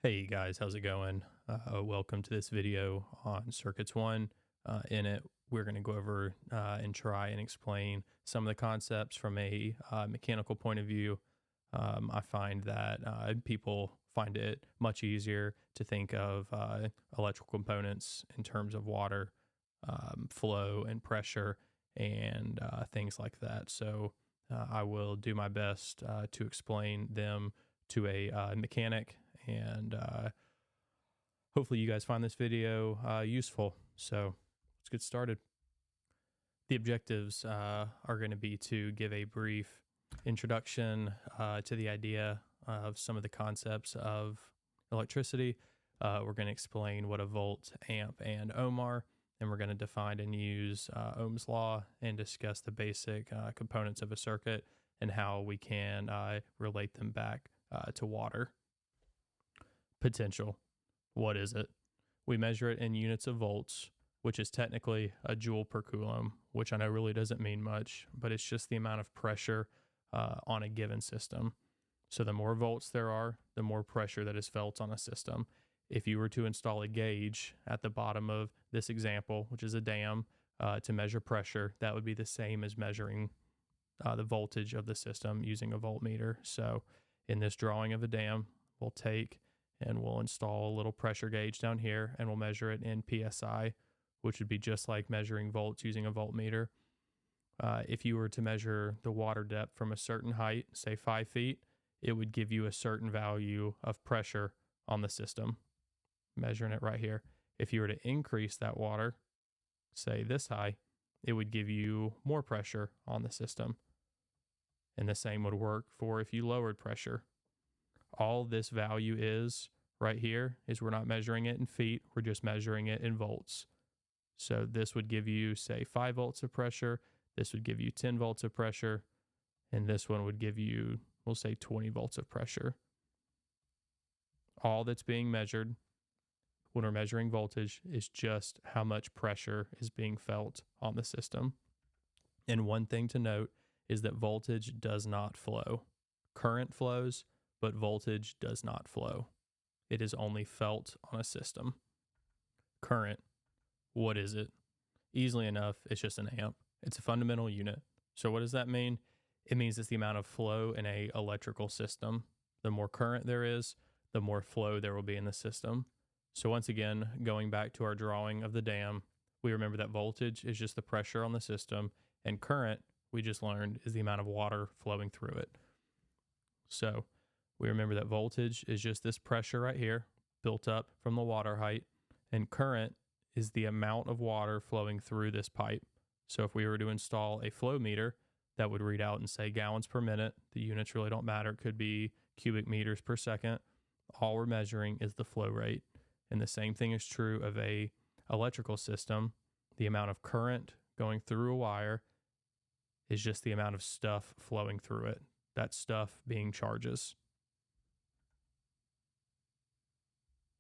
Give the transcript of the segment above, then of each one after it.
Hey guys, how's it going? Welcome to this video on Circuits 1. In it, we're going to go over and try and explain some of the concepts from a mechanical point of view. I find that people find it much easier to think of electrical components in terms of water, flow, and pressure, and things like that. So I will do my best to explain them to a mechanic, and hopefully you guys find this video useful. So let's get started. The objectives are going to be to give a brief introduction to the idea of some of the concepts of electricity. We're going to explain what a volt, amp, and ohm are, and we're going to define and use Ohm's law and discuss the basic components of a circuit and how we can relate them back to water. Potential. What is it? We measure it in units of volts, which is technically a joule per coulomb, which I know really doesn't mean much, but it's just the amount of pressure on a given system. So the more volts there are, the more pressure that is felt on a system. If you were to install a gauge at the bottom of this example, which is a dam, to measure pressure, that would be the same as measuring the voltage of the system using a voltmeter. So in this drawing of a dam, we'll take and we'll install a little pressure gauge down here, and we'll measure it in PSI, which would be just like measuring volts using a voltmeter. If you were to measure the water depth from a certain height, say 5 feet, it would give you a certain value of pressure on the system, measuring it right here. If you were to increase that water, say this high, it would give you more pressure on the system. And the same would work for if you lowered pressure. All this value is right here is we're not measuring it in feet, we're just measuring it in volts. So this would give you, say, 5 volts of pressure, this would give you 10 volts of pressure, and this one would give you, we'll say, 20 volts of pressure. All that's being measured when we're measuring voltage is just how much pressure is being felt on the system. And one thing to note is that voltage does not flow. Current flows, but voltage does not flow. It is only felt on a system. Current, what is it? Easily enough, it's just an amp. It's a fundamental unit. So what does that mean? It means it's the amount of flow in an electrical system. The more current there is, the more flow there will be in the system. So once again, going back to our drawing of the dam, we remember that voltage is just the pressure on the system, and current, we just learned, is the amount of water flowing through it. So we remember that voltage is just this pressure right here, built up from the water height, and current is the amount of water flowing through this pipe. So if we were to install a flow meter, that would read out and say gallons per minute. The units really don't matter. It could be cubic meters per second. All we're measuring is the flow rate. And the same thing is true of a electrical system. The amount of current going through a wire is just the amount of stuff flowing through it. That stuff being charges.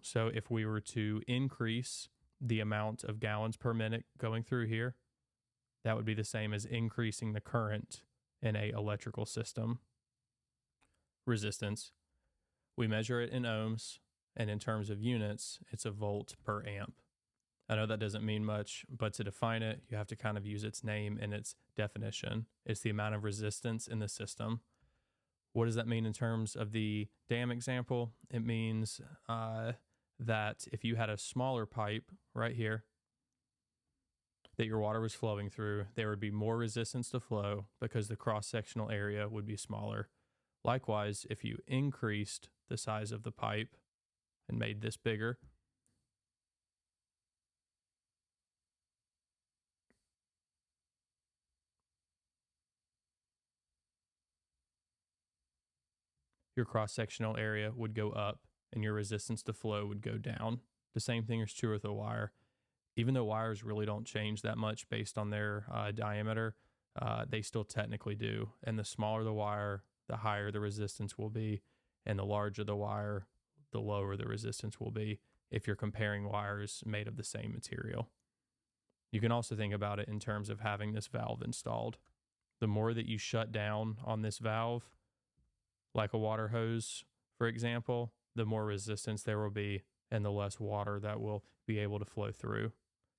So if we were to increase the amount of gallons per minute going through here, that would be the same as increasing the current in an electrical system. Resistance. We measure it in ohms, and in terms of units, it's a volt per amp. I know that doesn't mean much, but to define it, you have to kind of use its name and its definition. It's the amount of resistance in the system. What does that mean in terms of the dam example? It means that if you had a smaller pipe right here that your water was flowing through, there would be more resistance to flow because the cross-sectional area would be smaller. Likewise, if you increased the size of the pipe and made this bigger, your cross-sectional area would go up and your resistance to flow would go down. The same thing is true with a wire. Even though wires really don't change that much based on their diameter, they still technically do. And the smaller the wire, the higher the resistance will be. And the larger the wire, the lower the resistance will be if you're comparing wires made of the same material. You can also think about it in terms of having this valve installed. The more that you shut down on this valve, like a water hose, for example, the more resistance there will be and the less water that will be able to flow through.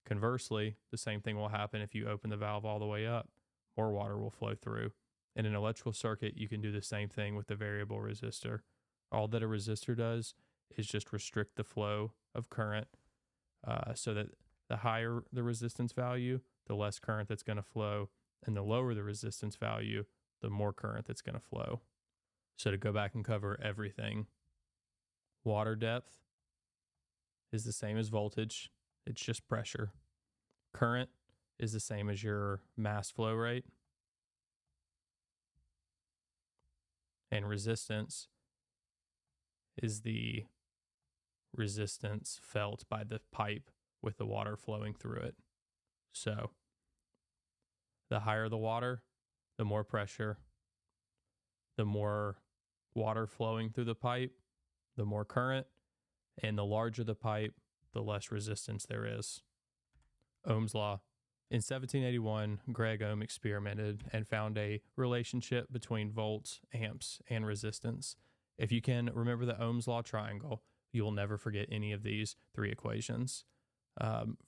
Conversely, the same thing will happen if you open the valve all the way up. More water will flow through. In an electrical circuit, you can do the same thing with the variable resistor. All that a resistor does is just restrict the flow of current so that the higher the resistance value, the less current that's going to flow, and the lower the resistance value, the more current that's going to flow. So to go back and cover everything, water depth is the same as voltage. It's just pressure. Current is the same as your mass flow rate. And resistance is the resistance felt by the pipe with the water flowing through it. So the higher the water, the more pressure, the more water flowing through the pipe, the more current, and the larger the pipe, the less resistance there is. Ohm's law. In 1781, Greg Ohm experimented and found a relationship between volts, amps, and resistance. If you can remember the Ohm's law triangle, you will never forget any of these three equations.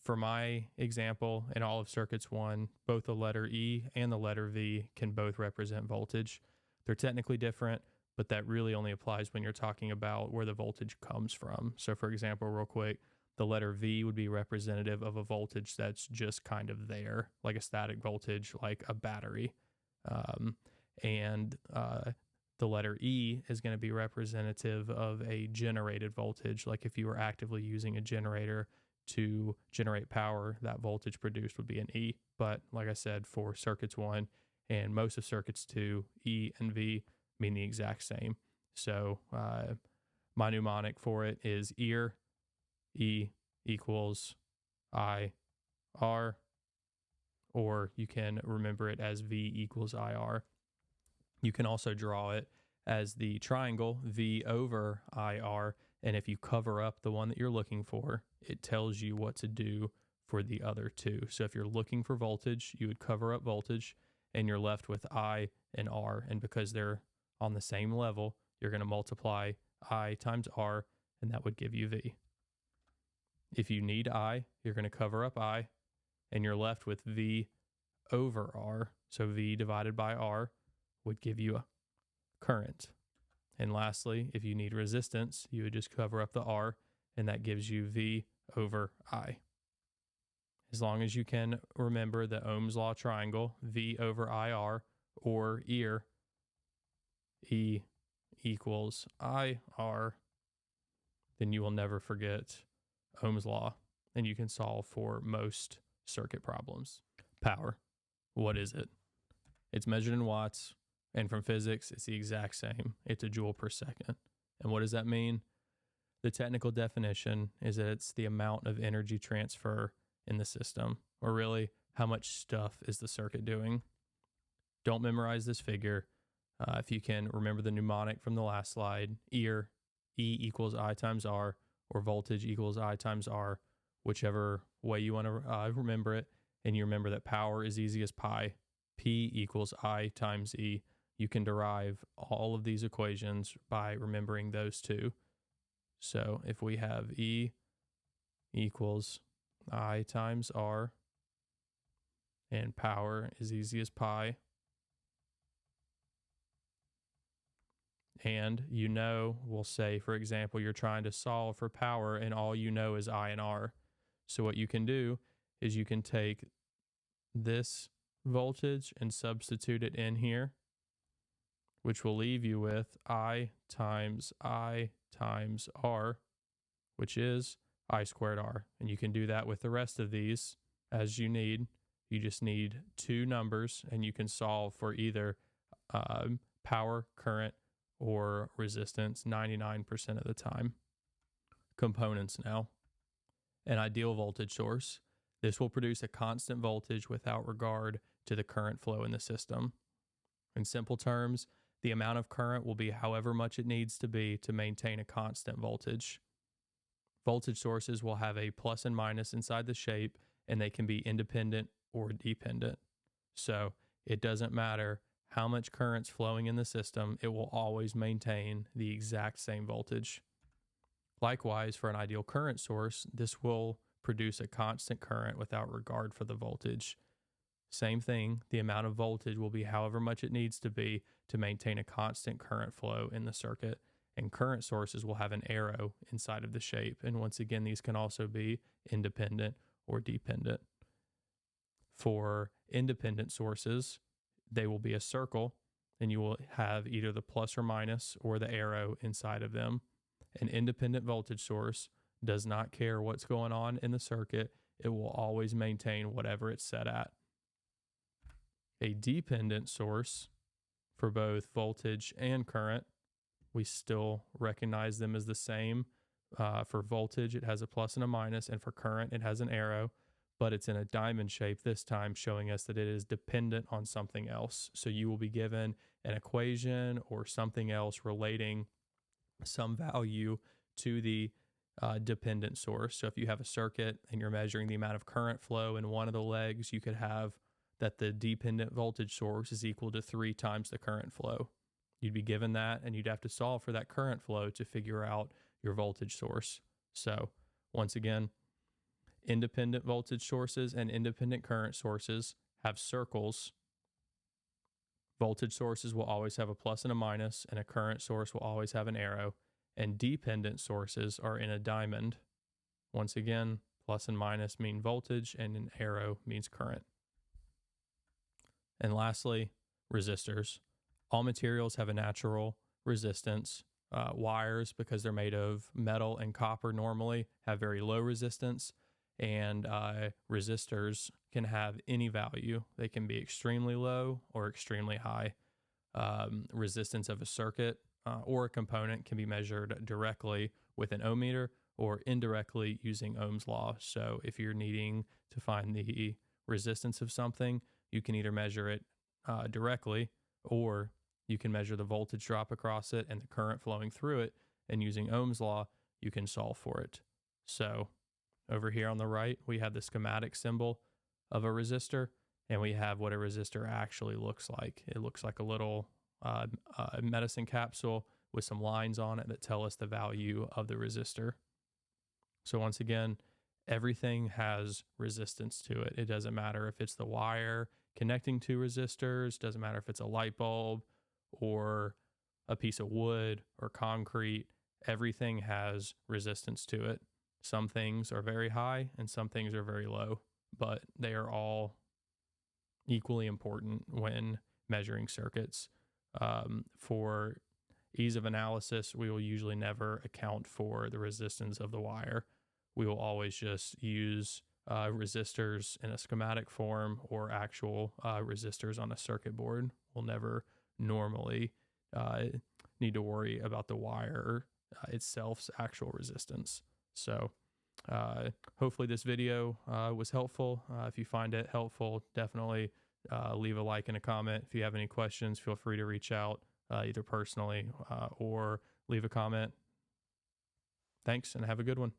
For my example, in all of circuits 1, both the letter E and the letter V can both represent voltage. They're technically different, but that really only applies when you're talking about where the voltage comes from. So for example, real quick, the letter V would be representative of a voltage that's just kind of there, like a static voltage, like a battery. And the letter E is going to be representative of a generated voltage, like if you were actively using a generator to generate power, that voltage produced would be an E. But like I said, for circuits 1 and most of circuits 2, E and V mean the exact same. So my mnemonic for it is ear, E equals I R, or you can remember it as V equals IR. You can also draw it as the triangle V over IR, and if you cover up the one that you're looking for, it tells you what to do for the other two. So if you're looking for voltage, you would cover up voltage, and you're left with I and R, and because they're on the same level, you're going to multiply I times R, and that would give you V. If you need I, you're going to cover up I, and you're left with V over R. So V divided by R would give you a current. And lastly, if you need resistance, you would just cover up the R, and that gives you V over I. As long as you can remember the Ohm's law triangle, V over IR, or ear, E equals IR, then you will never forget Ohm's law, and you can solve for most circuit problems. Power. What is it? It's measured in watts, and from physics, it's the exact same. It's a joule per second. And what does that mean? The technical definition is that it's the amount of energy transfer in the system, or really, how much stuff is the circuit doing. Don't memorize this figure. If you can remember the mnemonic from the last slide, ear, E equals I times R, or voltage equals I times R, whichever way you want to remember it. And you remember that power is easy as pi. P equals I times E. You can derive all of these equations by remembering those two. So if we have E equals I times R, and power is easy as pi, and we'll say, for example, you're trying to solve for power and all you know is I and R. So what you can do is you can take this voltage and substitute it in here, which will leave you with I times R, which is I squared R. And you can do that with the rest of these as you need. You just need two numbers, and you can solve for either power, current, or resistance 99% of the time. Components now. An ideal voltage source. This will produce a constant voltage without regard to the current flow in the system. In simple terms, the amount of current will be however much it needs to be to maintain a constant voltage. Voltage sources will have a plus and minus inside the shape, and they can be independent or dependent. So it doesn't matter how much current's flowing in the system, it will always maintain the exact same voltage. Likewise, for an ideal current source, this will produce a constant current without regard for the voltage. Same thing, the amount of voltage will be however much it needs to be to maintain a constant current flow in the circuit. And current sources will have an arrow inside of the shape. And once again, these can also be independent or dependent. For independent sources, they will be a circle, and you will have either the plus or minus or the arrow inside of them. An independent voltage source does not care what's going on in the circuit. It will always maintain whatever it's set at. A dependent source, for both voltage and current, we still recognize them as the same. For voltage, it has a plus and a minus, and for current, it has an arrow, but it's in a diamond shape this time, showing us that it is dependent on something else. So you will be given an equation or something else relating some value to the dependent source. So if you have a circuit and you're measuring the amount of current flow in one of the legs, you could have that the dependent voltage source is equal to 3 times the current flow. You'd be given that, and you'd have to solve for that current flow to figure out your voltage source. So once again, independent voltage sources and independent current sources have circles. Voltage sources will always have a plus and a minus, and a current source will always have an arrow. And dependent sources are in a diamond. Once again, plus and minus mean voltage, and an arrow means current. And lastly, resistors. All materials have a natural resistance. Wires, because they're made of metal and copper, normally have very low resistance, and resistors can have any value. They can be extremely low or extremely high. Resistance of a circuit or a component can be measured directly with an ohm meter or indirectly using Ohm's law. So if you're needing to find the resistance of something, you can either measure it directly, or you can measure the voltage drop across it and the current flowing through it, and using Ohm's law, you can solve for it. So over here on the right, we have the schematic symbol of a resistor, and we have what a resistor actually looks like. It looks like a little medicine capsule with some lines on it that tell us the value of the resistor. So once again, everything has resistance to it. It doesn't matter if it's the wire connecting two resistors, doesn't matter if it's a light bulb or a piece of wood or concrete. Everything has resistance to it. Some things are very high and some things are very low, but they are all equally important when measuring circuits. For ease of analysis, we will usually never account for the resistance of the wire. We will always just use resistors in a schematic form or actual resistors on a circuit board. We'll never normally need to worry about the wire itself's actual resistance. So hopefully this video was helpful. If you find it helpful, definitely leave a like and a comment. If you have any questions, feel free to reach out either personally or leave a comment. Thanks, and have a good one.